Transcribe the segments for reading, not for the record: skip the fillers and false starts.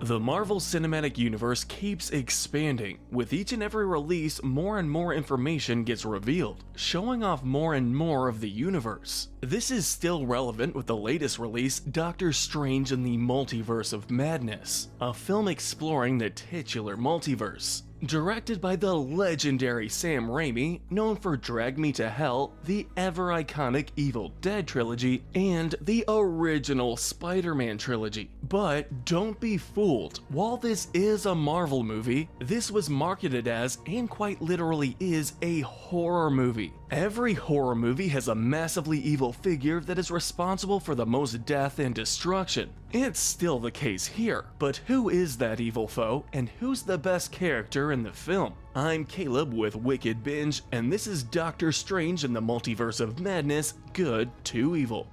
The Marvel Cinematic Universe keeps expanding. With each and every release, more and more information gets revealed, showing off more and more of the universe. This is still relevant with the latest release, Doctor Strange in the Multiverse of Madness, a film exploring the titular multiverse. Directed by the legendary Sam Raimi, known for Drag Me to Hell, the ever-iconic Evil Dead trilogy, and the original Spider-Man trilogy. But don't be fooled, while this is a Marvel movie, this was marketed as, and quite literally is, a horror movie. Every horror movie has a massively evil figure that is responsible for the most death and destruction. It's still the case here, but who is that evil foe, and who's the best character in the film? I'm Caleb with Wicked Binge, and this is Doctor Strange in the Multiverse of Madness, Good to Evil.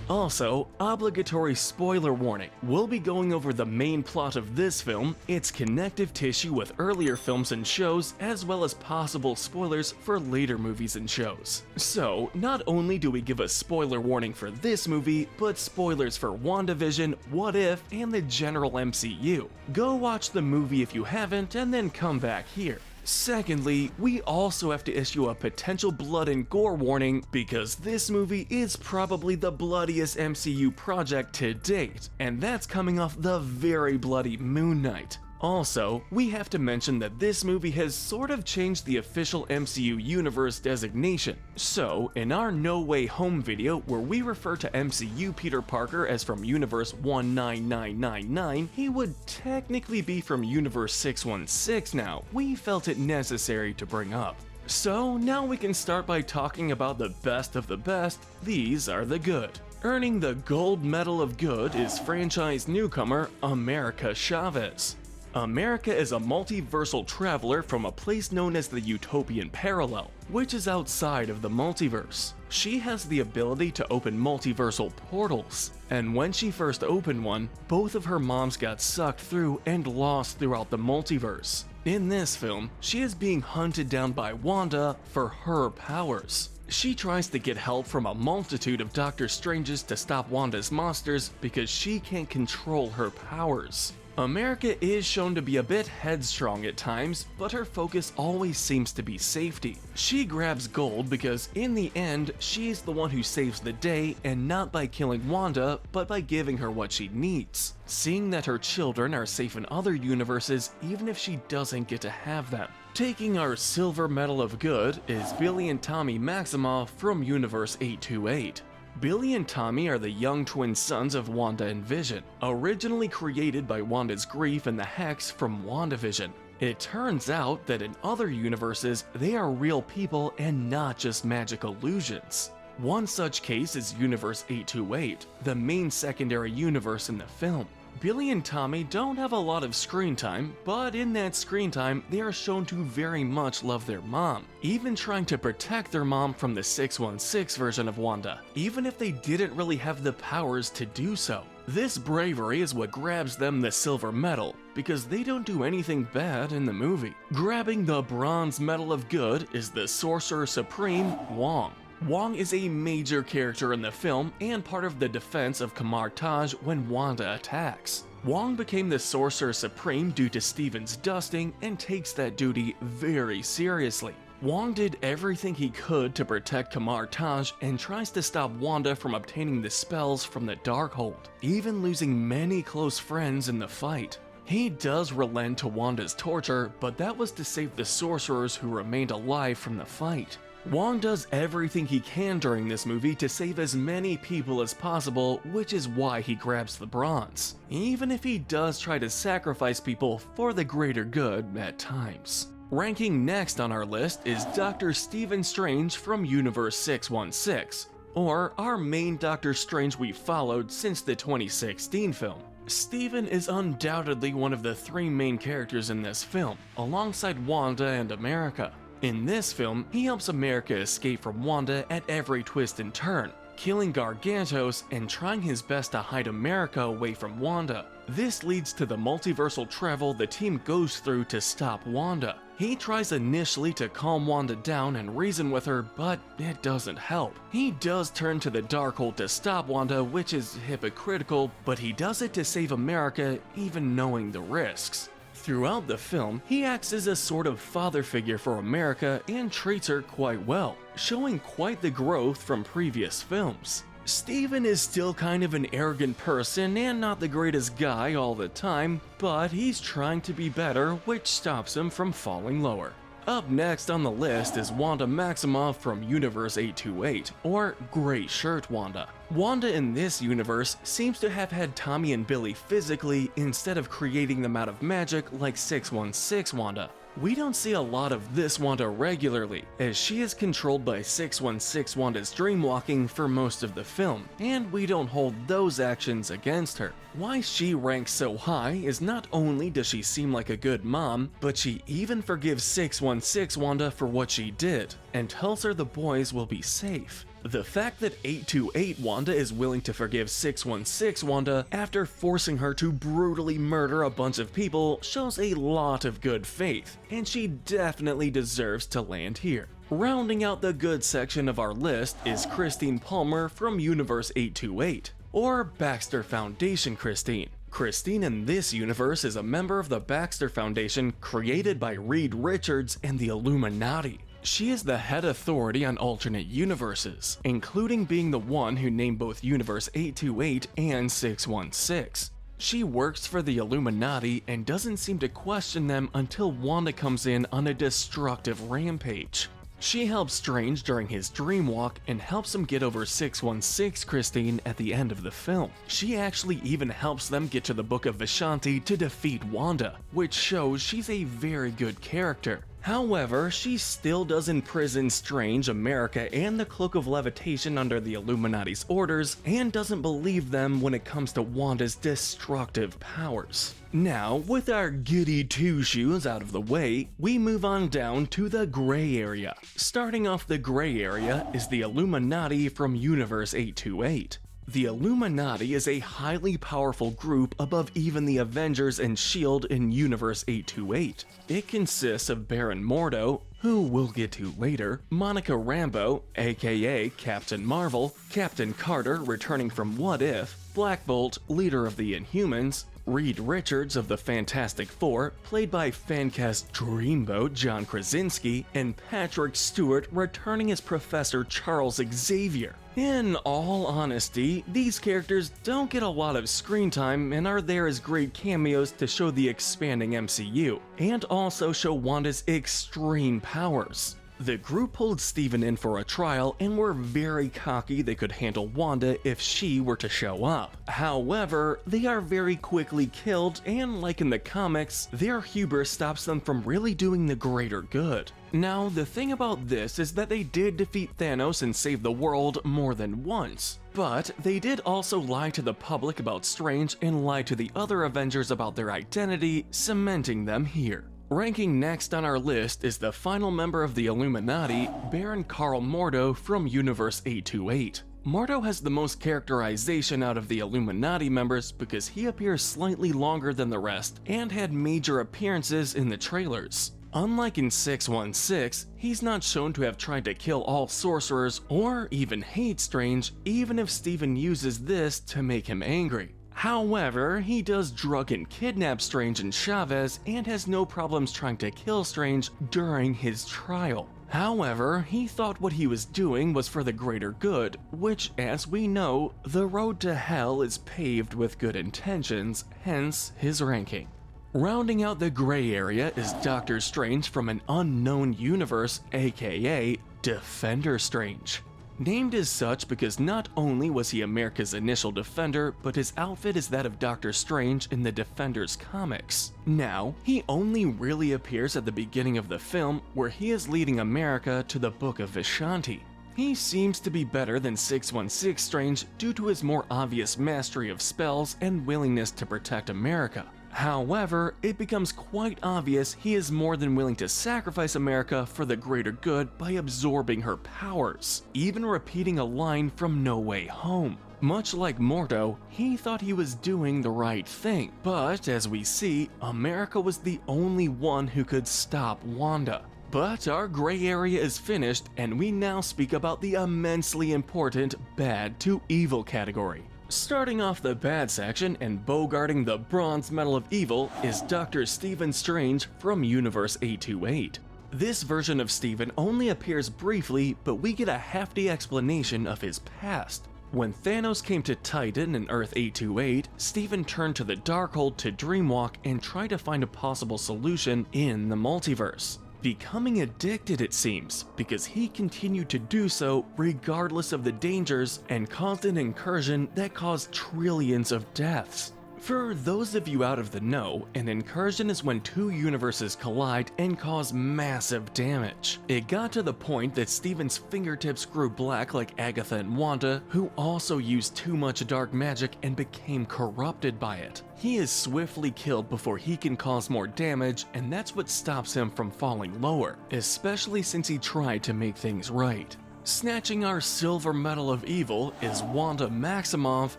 Also, obligatory spoiler warning. We'll be going over the main plot of this film, its connective tissue with earlier films and shows, as well as possible spoilers for later movies and shows. So, not only do we give a spoiler warning for this movie, but spoilers for WandaVision, What If, and the general MCU. Go watch the movie if you haven't, and then come back here. Secondly, we also have to issue a potential blood and gore warning because this movie is probably the bloodiest MCU project to date, and that's coming off the very bloody Moon Knight. Also, we have to mention that this movie has sort of changed the official MCU universe designation. So, in our No Way Home video where we refer to MCU Peter Parker as from Universe 19999, he would technically be from Universe 616 now. We felt it necessary to bring up. So, now we can start by talking about the best of the best. These are the good. Earning the gold medal of good is franchise newcomer America Chavez. America is a multiversal traveler from a place known as the Utopian Parallel, which is outside of the multiverse. She has the ability to open multiversal portals, and when she first opened one, both of her moms got sucked through and lost throughout the multiverse. In this film, she is being hunted down by Wanda for her powers. She tries to get help from a multitude of Doctor Stranges to stop Wanda's monsters because she can't control her powers. America is shown to be a bit headstrong at times, but her focus always seems to be safety. She grabs gold because in the end, she's the one who saves the day, and not by killing Wanda, but by giving her what she needs. Seeing that her children are safe in other universes even if she doesn't get to have them. Taking our silver medal of good is Billy and Tommy Maximoff from Universe 828. Billy and Tommy are the young twin sons of Wanda and Vision, originally created by Wanda's grief and the Hex from WandaVision. It turns out that in other universes, they are real people and not just magic illusions. One such case is Universe 828, the main secondary universe in the film. Billy and Tommy don't have a lot of screen time, but in that screen time, they are shown to very much love their mom, even trying to protect their mom from the 616 version of Wanda, even if they didn't really have the powers to do so. This bravery is what grabs them the silver medal, because they don't do anything bad in the movie. Grabbing the bronze medal of good is the Sorcerer Supreme, Wong. Wong is a major character in the film and part of the defense of Kamar Taj when Wanda attacks. Wong became the Sorcerer Supreme due to Steven's dusting and takes that duty very seriously. Wong did everything he could to protect Kamar Taj and tries to stop Wanda from obtaining the spells from the Darkhold, even losing many close friends in the fight. He does relent to Wanda's torture, but that was to save the sorcerers who remained alive from the fight. Wong does everything he can during this movie to save as many people as possible, which is why he grabs the bronze, even if he does try to sacrifice people for the greater good at times. Ranking next on our list is Dr. Stephen Strange from Universe 616, or our main Doctor Strange we followed since the 2016 film. Stephen is undoubtedly one of the three main characters in this film, alongside Wanda and America. In this film, he helps America escape from Wanda at every twist and turn, killing Gargantos and trying his best to hide America away from Wanda. This leads to the multiversal travel the team goes through to stop Wanda. He tries initially to calm Wanda down and reason with her, but it doesn't help. He does turn to the Darkhold to stop Wanda, which is hypocritical, but he does it to save America, even knowing the risks. Throughout the film, he acts as a sort of father figure for America and treats her quite well, showing quite the growth from previous films. Steven is still kind of an arrogant person and not the greatest guy all the time, but he's trying to be better, which stops him from falling lower. Up next on the list is Wanda Maximoff from Universe 828, or Gray Shirt Wanda. Wanda in this universe seems to have had Tommy and Billy physically instead of creating them out of magic like 616 Wanda. We don't see a lot of this Wanda regularly, as she is controlled by 616 Wanda's dreamwalking for most of the film, and we don't hold those actions against her. Why she ranks so high is not only does she seem like a good mom, but she even forgives 616 Wanda for what she did, and tells her the boys will be safe. The fact that 828 Wanda is willing to forgive 616 Wanda after forcing her to brutally murder a bunch of people shows a lot of good faith, and she definitely deserves to land here. Rounding out the good section of our list is Christine Palmer from Universe 828, or Baxter Foundation Christine. Christine in this universe is a member of the Baxter Foundation created by Reed Richards and the Illuminati. She is the head authority on alternate universes, including being the one who named both Universe 828 and 616. She works for the Illuminati and doesn't seem to question them until Wanda comes in on a destructive rampage. She helps Strange during his dream walk and helps him get over 616 Christine at the end of the film. She actually even helps them get to the Book of Vishanti to defeat Wanda, which shows she's a very good character. However, she still does imprison Strange, America, and the Cloak of Levitation under the Illuminati's orders, and doesn't believe them when it comes to Wanda's destructive powers. Now, with our goody two-shoes out of the way, we move on down to the gray area. Starting off the gray area is the Illuminati from Universe 828. The Illuminati is a highly powerful group above even the Avengers and S.H.I.E.L.D. in Universe 828. It consists of Baron Mordo, who we'll get to later, Monica Rambeau, aka Captain Marvel, Captain Carter returning from What If, Black Bolt, leader of the Inhumans, Reed Richards of the Fantastic Four, played by Fancast Dreamboat John Krasinski, and Patrick Stewart returning as Professor Charles Xavier. In all honesty, these characters don't get a lot of screen time and are there as great cameos to show the expanding MCU, and also show Wanda's extreme powers. The group pulled Steven in for a trial and were very cocky they could handle Wanda if she were to show up. However, they are very quickly killed, and like in the comics, their hubris stops them from really doing the greater good. Now, the thing about this is that they did defeat Thanos and save the world more than once, but they did also lie to the public about Strange and lie to the other Avengers about their identity, cementing them here. Ranking next on our list is the final member of the Illuminati, Baron Karl Mordo from Universe 828. Mordo has the most characterization out of the Illuminati members because he appears slightly longer than the rest and had major appearances in the trailers. Unlike in 616, he's not shown to have tried to kill all sorcerers or even hate Strange, even if Steven uses this to make him angry. However, he does drug and kidnap Strange and Chavez and has no problems trying to kill Strange during his trial. However, he thought what he was doing was for the greater good, which, as we know, the road to hell is paved with good intentions, hence his ranking. Rounding out the gray area is Doctor Strange from an unknown universe, aka Defender Strange. Named as such because not only was he America's initial Defender, but his outfit is that of Doctor Strange in the Defenders comics. Now, he only really appears at the beginning of the film, where he is leading America to the Book of Vishanti. He seems to be better than 616 Strange due to his more obvious mastery of spells and willingness to protect America. However, it becomes quite obvious he is more than willing to sacrifice America for the greater good by absorbing her powers, even repeating a line from No Way Home. Much like Mordo, he thought he was doing the right thing, but as we see, America was the only one who could stop Wanda. But our gray area is finished, and we now speak about the immensely important bad to evil category. Starting off the bad section and bogarting the bronze medal of evil is Dr. Stephen Strange from Universe 828. This version of Stephen only appears briefly, but we get a hefty explanation of his past. When Thanos came to Titan in Earth 828, Stephen turned to the Darkhold to dreamwalk and try to find a possible solution in the multiverse. Becoming addicted, it seems, because he continued to do so regardless of the dangers and caused an incursion that caused trillions of deaths. For those of you out of the know, an incursion is when two universes collide and cause massive damage. It got to the point that Stephen's fingertips grew black like Agatha and Wanda, who also used too much dark magic and became corrupted by it. He is swiftly killed before he can cause more damage, and that's what stops him from falling lower, especially since he tried to make things right. Snatching our silver medal of evil is Wanda Maximoff,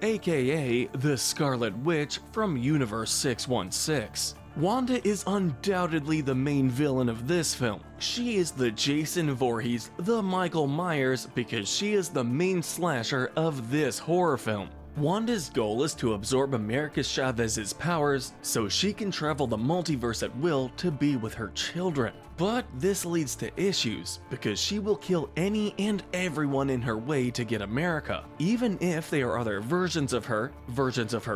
aka the Scarlet Witch from Universe 616. Wanda is undoubtedly the main villain of this film. She is the Jason Voorhees, the Michael Myers, because she is the main slasher of this horror film. Wanda's goal is to absorb America Chavez's powers so she can travel the multiverse at will to be with her children. But this leads to issues, because she will kill any and everyone in her way to get America, even if they are other versions of her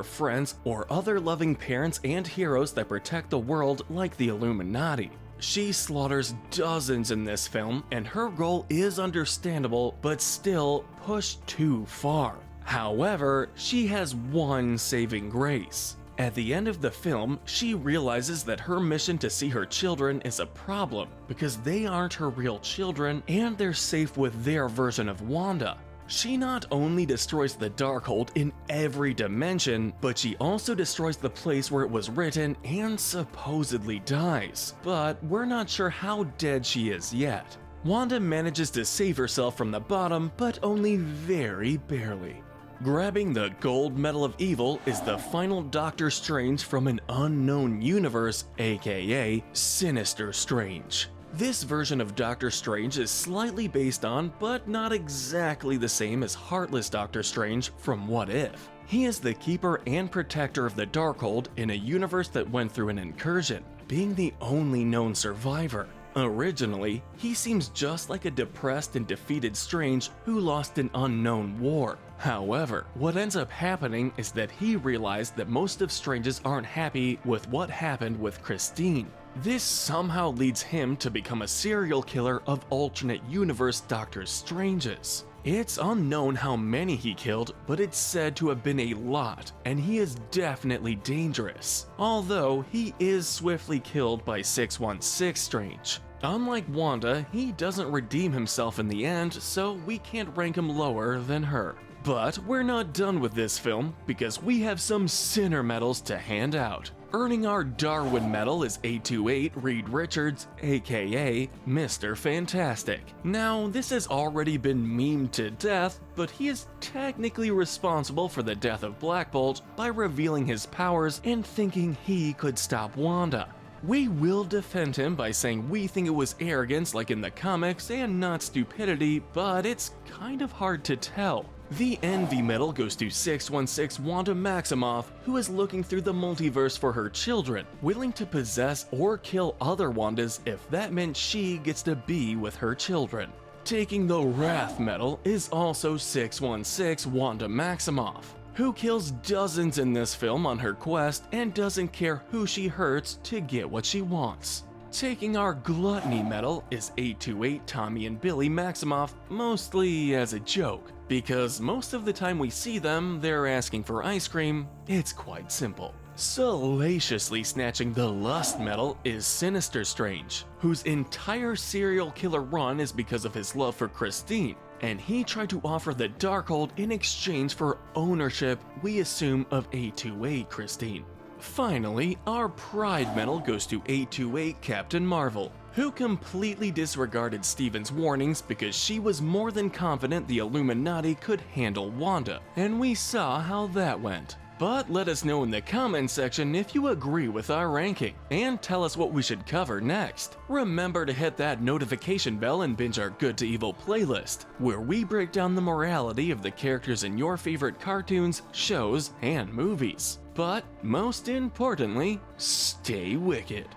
friends, or other loving parents and heroes that protect the world like the Illuminati. She slaughters dozens in this film, and her goal is understandable, but still pushed too far. However, she has one saving grace. At the end of the film, she realizes that her mission to see her children is a problem because they aren't her real children and they're safe with their version of Wanda. She not only destroys the Darkhold in every dimension, but she also destroys the place where it was written and supposedly dies. But we're not sure how dead she is yet. Wanda manages to save herself from the bottom, but only very barely. Grabbing the gold medal of evil is the final Doctor Strange from an unknown universe, aka Sinister Strange. This version of Doctor Strange is slightly based on, but not exactly the same as Heartless Doctor Strange from What If. He is the keeper and protector of the Darkhold in a universe that went through an incursion, being the only known survivor. Originally, he seems just like a depressed and defeated Strange who lost an unknown war. However, what ends up happening is that he realized that most of Stranges aren't happy with what happened with Christine. This somehow leads him to become a serial killer of alternate universe Doctor Stranges. It's unknown how many he killed, but it's said to have been a lot, and he is definitely dangerous. Although, he is swiftly killed by 616 Strange. Unlike Wanda, he doesn't redeem himself in the end, so we can't rank him lower than her. But we're not done with this film, because we have some sinner medals to hand out. Earning our Darwin medal is 828 Reed Richards, aka Mr. Fantastic. Now, this has already been memed to death, but he is technically responsible for the death of Black Bolt by revealing his powers and thinking he could stop Wanda. We will defend him by saying we think it was arrogance like in the comics and not stupidity, but it's kind of hard to tell. The Envy medal goes to 616 Wanda Maximoff, who is looking through the multiverse for her children, willing to possess or kill other Wandas if that meant she gets to be with her children. Taking the Wrath medal is also 616 Wanda Maximoff, who kills dozens in this film on her quest and doesn't care who she hurts to get what she wants. Taking our Gluttony medal is 828 Tommy and Billy Maximoff, mostly as a joke, because most of the time we see them, they're asking for ice cream. It's quite simple. Salaciously snatching the Lust medal is Sinister Strange, whose entire serial killer run is because of his love for Christine, and he tried to offer the Darkhold in exchange for ownership, we assume, of 828 Christine. Finally, our Pride Medal goes to 828 Captain Marvel, who completely disregarded Steven's warnings because she was more than confident the Illuminati could handle Wanda, and we saw how that went. But let us know in the comments section if you agree with our ranking, and tell us what we should cover next. Remember to hit that notification bell and binge our Good to Evil playlist, where we break down the morality of the characters in your favorite cartoons, shows, and movies. But most importantly, stay wicked.